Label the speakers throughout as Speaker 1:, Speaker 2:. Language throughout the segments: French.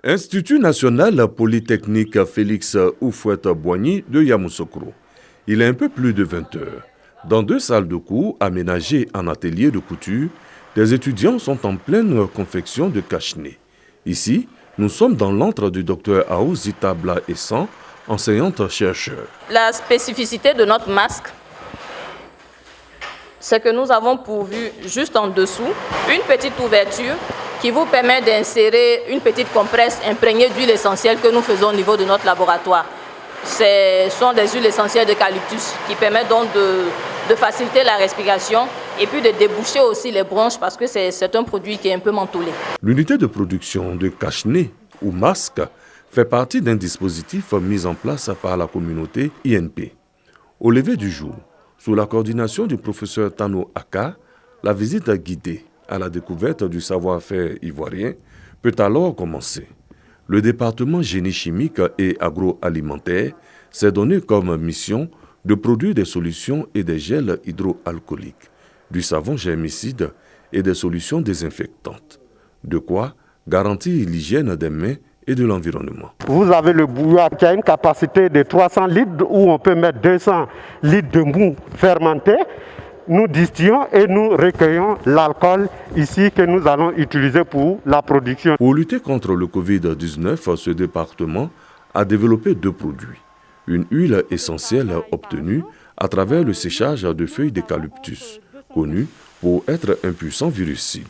Speaker 1: Institut national polytechnique Félix Houphouët-Boigny de Yamoussoukro. Il est un peu plus de 20 heures. Dans 2 salles de cours aménagées en atelier de couture, des étudiants sont en pleine confection de cache-nez. Ici, nous sommes dans l'antre du docteur Aouzita Bla-Essan, enseignante-chercheur.
Speaker 2: La spécificité de notre masque, c'est que nous avons pourvu juste en dessous une petite ouverture qui vous permet d'insérer une petite compresse imprégnée d'huile essentielle que nous faisons au niveau de notre laboratoire. Ce sont des huiles essentielles d'eucalyptus qui permettent donc de faciliter la respiration et puis de déboucher aussi les bronches parce que c'est un produit qui est un peu mentholé.
Speaker 1: L'unité de production de cache-nez ou masque fait partie d'un dispositif mis en place par la communauté INP. Au lever du jour, sous la coordination du professeur Tano Aka, la visite guidée à la découverte du savoir-faire ivoirien peut alors commencer. Le département génie chimique et agroalimentaire s'est donné comme mission de produire des solutions et des gels hydroalcooliques, du savon germicide et des solutions désinfectantes. De quoi garantir l'hygiène des mains et de l'environnement.
Speaker 3: Vous avez le bouilloire qui a une capacité de 300 litres où on peut mettre 200 litres de mou fermenté. Nous distillons et nous recueillons l'alcool ici que nous allons utiliser pour la production.
Speaker 1: Pour lutter contre le Covid-19, ce département a développé 2 produits. Une huile essentielle obtenue à travers le séchage de feuilles d'eucalyptus, connue pour être un puissant virucide.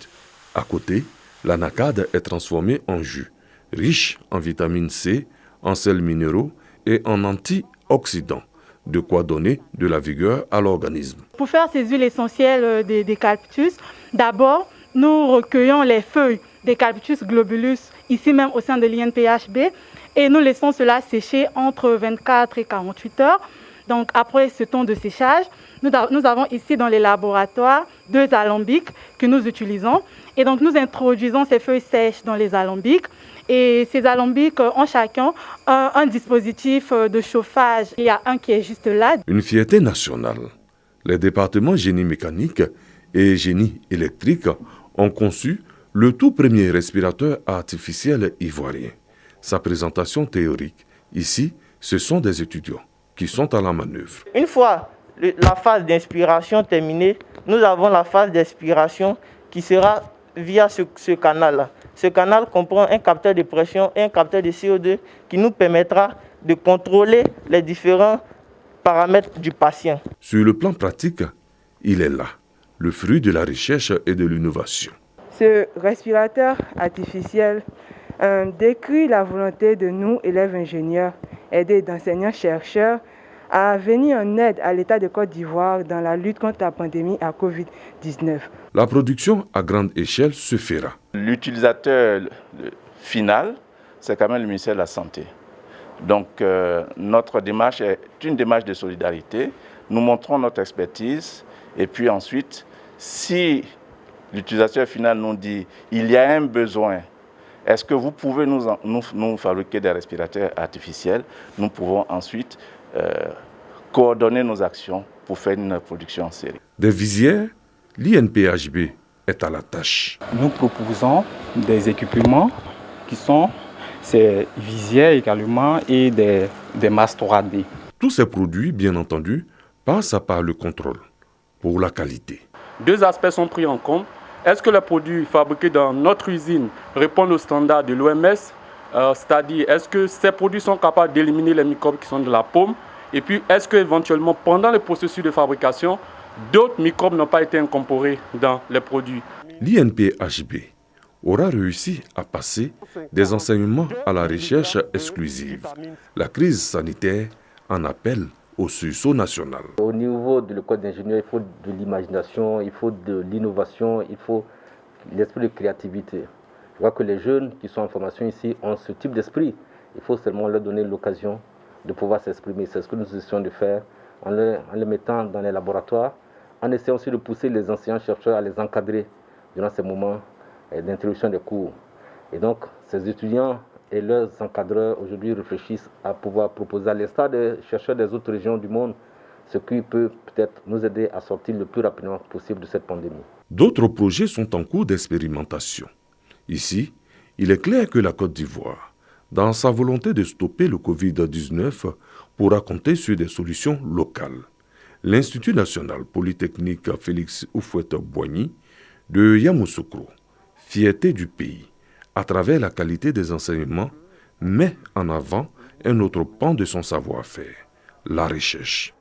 Speaker 1: À côté, l'anacade est transformée en jus, riche en vitamine C, en sels minéraux et en antioxydants. De quoi donner de la vigueur à l'organisme.
Speaker 4: Pour faire ces huiles essentielles d'eucalyptus, d'abord, nous recueillons les feuilles d'eucalyptus globulus, ici même au sein de l'INPHB, et nous laissons cela sécher entre 24 et 48 heures. Donc après ce temps de séchage, nous avons ici dans les laboratoires 2 alambics que nous utilisons. Et donc nous introduisons ces feuilles sèches dans les alambics. Et ces alambics ont chacun un dispositif de chauffage. Il y a un qui est juste là.
Speaker 1: Une fierté nationale. Les départements génie mécanique et génie électrique ont conçu le tout premier respirateur artificiel ivoirien. Sa présentation théorique, ici, ce sont des étudiants qui sont à la manœuvre.
Speaker 5: Une fois la phase d'inspiration terminée, nous avons la phase d'expiration qui sera via ce canal-là. Ce canal comprend un capteur de pression et un capteur de CO2 qui nous permettra de contrôler les différents paramètres du patient.
Speaker 1: Sur le plan pratique, il est là, le fruit de la recherche et de l'innovation.
Speaker 6: Ce respirateur artificiel décrit la volonté de nous, élèves ingénieurs, aidés d'enseignants-chercheurs, à venir en aide à l'État de Côte d'Ivoire dans la lutte contre la pandémie à Covid-19.
Speaker 1: La production à grande échelle se fera.
Speaker 7: L'utilisateur final, c'est quand même le ministère de la Santé. Donc notre démarche est une démarche de solidarité. Nous montrons notre expertise et puis ensuite, si l'utilisateur final nous dit il y a un besoin, est-ce que vous pouvez nous fabriquer des respirateurs artificiels? Nous pouvons ensuite coordonner nos actions pour faire une production en série.
Speaker 1: Des visières, l'INPHB est à la tâche.
Speaker 8: Nous proposons des équipements qui sont ces visières également et des masques 3D.
Speaker 1: Tous ces produits, bien entendu, passent par le contrôle pour la qualité.
Speaker 9: 2 aspects sont pris en compte. Est-ce que les produits fabriqués dans notre usine répondent aux standards de l'OMS? C'est-à-dire, est-ce que ces produits sont capables d'éliminer les microbes qui sont de la paume? Et puis, est-ce qu'éventuellement, pendant le processus de fabrication, d'autres microbes n'ont pas été incorporés dans les produits?
Speaker 1: L'INPHB aura réussi à passer des enseignements à la recherche exclusive. La crise sanitaire en appelle au sursaut national.
Speaker 10: Au niveau de l'école d'ingénieur, il faut de l'imagination, il faut de l'innovation, il faut l'esprit de créativité. Je vois que les jeunes qui sont en formation ici ont ce type d'esprit. Il faut seulement leur donner l'occasion de pouvoir s'exprimer. C'est ce que nous essayons de faire en les mettant dans les laboratoires, en essayant aussi de pousser les enseignants-chercheurs à les encadrer durant ces moments d'introduction des cours. Et donc, ces étudiants et leurs encadreurs aujourd'hui réfléchissent à pouvoir proposer à l'instar des chercheurs des autres régions du monde ce qui peut peut-être nous aider à sortir le plus rapidement possible de cette pandémie.
Speaker 1: D'autres projets sont en cours d'expérimentation. Ici, Il est clair que la Côte d'Ivoire, dans sa volonté de stopper le Covid-19, pourra compter sur des solutions locales. L'Institut national polytechnique Félix Houphouët-Boigny de Yamoussoukro, fierté du pays, à travers la qualité des enseignements, met en avant un autre pan de son savoir-faire, la recherche.